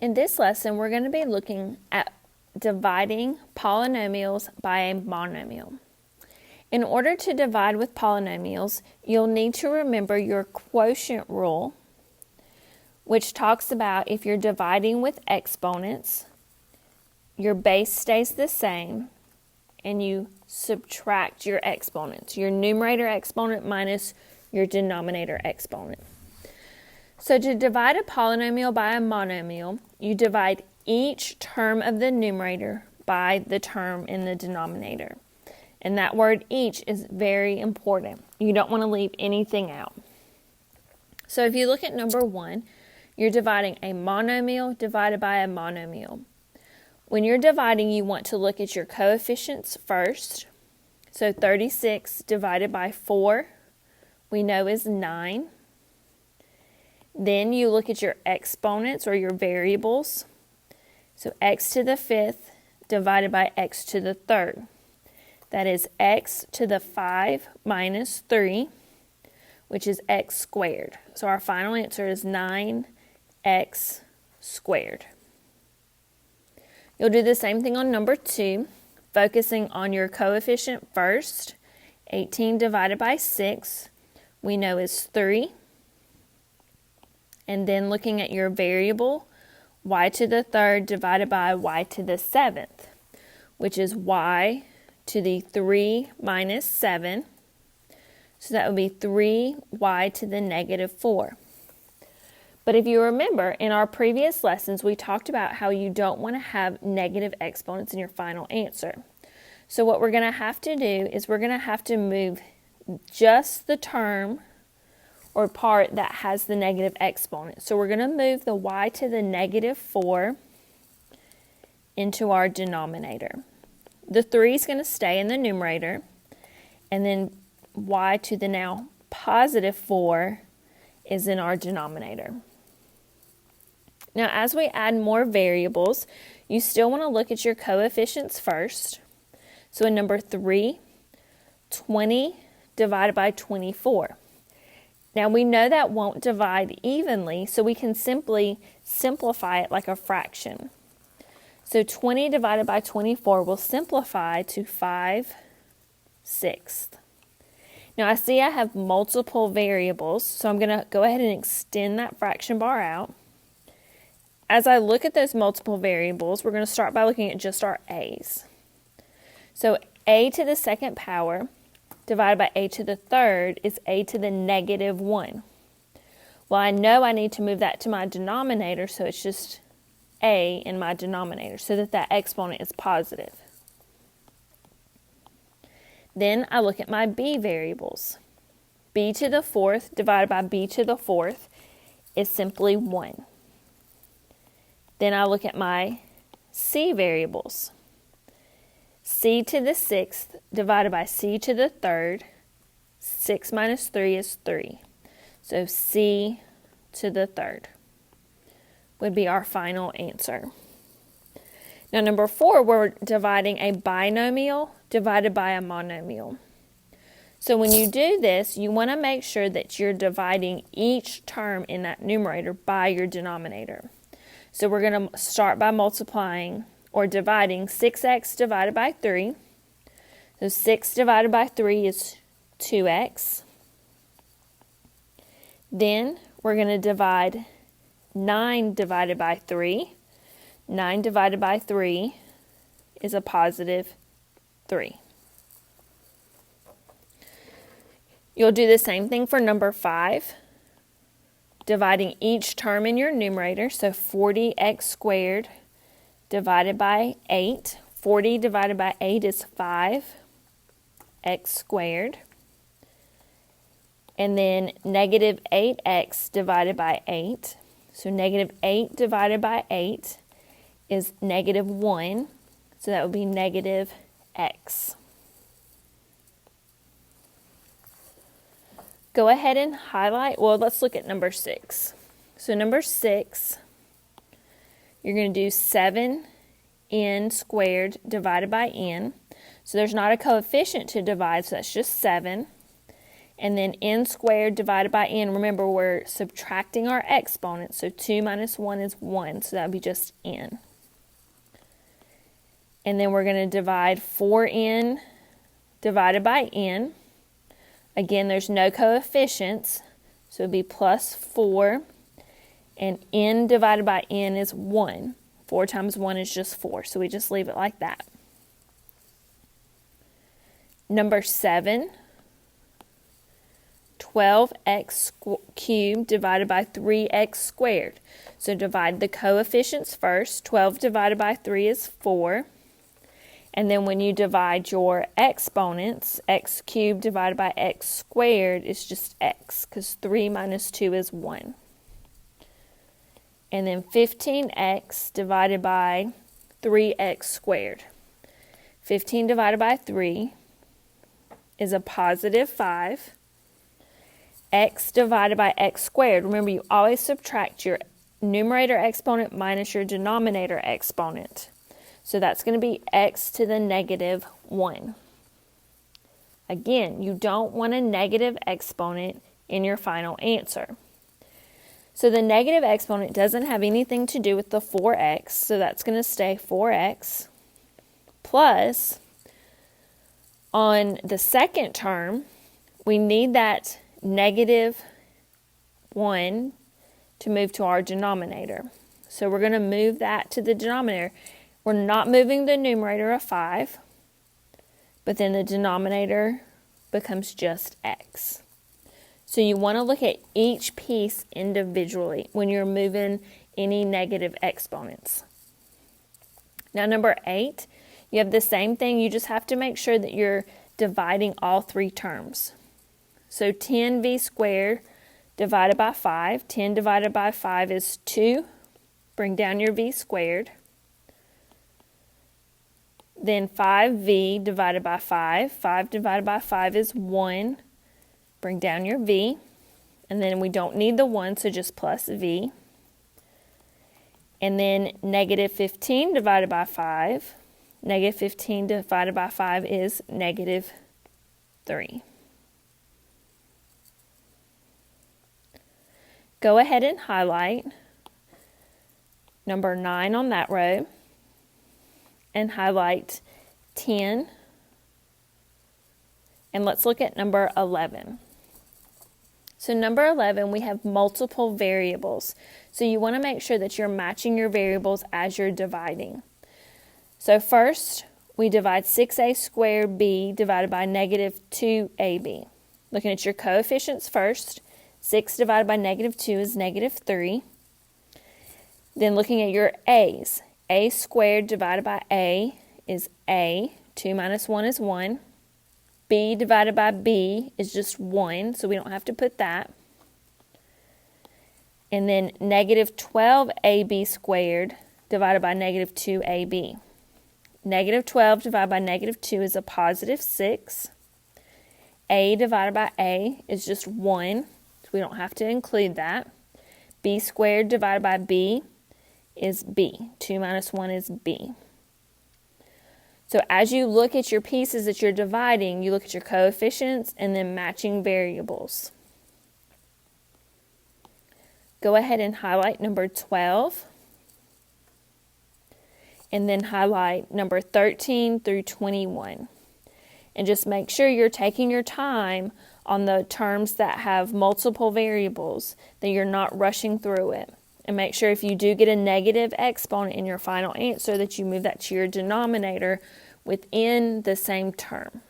In this lesson, we're going to be looking at dividing polynomials by a monomial. In order to divide with polynomials, you'll need to remember your quotient rule, which talks about if you're dividing with exponents, your base stays the same, and you subtract your exponents, your numerator exponent minus your denominator exponent. So to divide a polynomial by a monomial, you divide each term of the numerator by the term in the denominator. And that word each is very important. You don't want to leave anything out. So if you look at number 1, you're dividing a monomial divided by a monomial. When you're dividing, you want to look at your coefficients first. So 36 divided by 4, we know is 9. Then you look at your exponents or your variables. So x to the 5th divided by x to the 3rd. That is x to the 5 minus 3, which is x squared. So our final answer is 9x squared. You'll do the same thing on number 2, focusing on your coefficient first. 18 divided by 6, we know is 3. And then looking at your variable, y to the 3rd divided by y to the 7th, which is y to the 3 minus 7. So that would be 3y to the negative 4. But if you remember, in our previous lessons, we talked about how you don't want to have negative exponents in your final answer. So what we're going to have to do is we're going to have to move just the term or part that has the negative exponent. So we're going to move the y to the negative 4 into our denominator. The 3 is going to stay in the numerator, and then y to the now positive 4 is in our denominator. Now, as we add more variables, you still want to look at your coefficients first. So in number 3, 20 divided by 24. Now we know that won't divide evenly, so we can simply simplify it like a fraction. So 20 divided by 24 will simplify to 5/6. Now I see I have multiple variables, so I'm going to go ahead and extend that fraction bar out. As I look at those multiple variables, we're going to start by looking at just our a's. So a to the 2nd power divided by a to the 3rd is a to the negative 1. Well, I know I need to move that to my denominator, so it's just a in my denominator so that that exponent is positive. Then I look at my b variables. B to the 4th divided by b to the 4th is simply 1. Then I look at my c variables. C to the 6th divided by c to the 3rd, 6 minus 3 is 3. So c to the 3rd would be our final answer. Now number 4, we're dividing a binomial divided by a monomial. So when you do this, you want to make sure that you're dividing each term in that numerator by your denominator. So we're going to start by multiplying or dividing 6x divided by 3. So 6 divided by 3 is 2x. Then we're going to divide 9 divided by 3. 9 divided by 3 is a positive 3. You'll do the same thing for number 5. Dividing each term in your numerator, so 40x squared divided by 8. 40 divided by 8 is 5x squared. And then negative 8x divided by 8. So negative 8 divided by 8 is negative 1. So that would be negative x. Go ahead and highlight, well, let's look at number 6. So number 6, you're going to do 7n squared divided by n. So there's not a coefficient to divide, so that's just 7. and then n squared divided by n. Remember, we're subtracting our exponent, so 2 minus 1 is 1, so that would be just n. And then we're going to divide 4n divided by n. Again, there's no coefficients, so it would be plus 4, and n divided by n is 1. 4 times 1 is just 4, so we just leave it like that. Number 7, 12x cubed divided by 3x squared. So divide the coefficients first. 12 divided by 3 is 4. And then when you divide your exponents, x cubed divided by x squared is just x, because 3 minus 2 is 1. And then 15x divided by 3x squared. 15 divided by 3 is a positive 5. X divided by x squared. Remember, you always subtract your numerator exponent minus your denominator exponent. So that's going to be x to the negative 1. Again, you don't want a negative exponent in your final answer. So the negative exponent doesn't have anything to do with the 4x, so that's going to stay 4x plus, on the second term, we need that negative 1 to move to our denominator. So we're going to move that to the denominator. We're not moving the numerator of 5, but then the denominator becomes just x. So you want to look at each piece individually when you're moving any negative exponents. Now number 8, you have the same thing. You just have to make sure that you're dividing all three terms. So 10v squared divided by 5. 10 divided by 5 is 2. Bring down your v squared. Then 5v divided by 5. 5 divided by 5 is 1. Bring down your v. And then we don't need the 1, so just plus v. And then negative 15 divided by 5. Negative 15 divided by 5 is negative 3. Go ahead and highlight number 9 on that row and highlight 10. And let's look at number 11. So number 11, we have multiple variables. So you want to make sure that you're matching your variables as you're dividing. So first, we divide 6a squared b divided by negative 2ab. Looking at your coefficients first, 6 divided by negative 2 is negative 3. Then looking at your a's, a squared divided by a is a, 2 minus 1 is 1. B divided by b is just 1, so we don't have to put that. And then negative 12ab squared divided by negative 2ab. Negative 12 divided by negative 2 is a positive 6. A divided by a is just 1, so we don't have to include that. B squared divided by b is b. 2 minus 1 is b. So as you look at your pieces that you're dividing, you look at your coefficients and then matching variables. Go ahead and highlight number 12. And then highlight number 13 through 21. And just make sure you're taking your time on the terms that have multiple variables, that you're not rushing through it. And make sure if you do get a negative exponent in your final answer that you move that to your denominator within the same term.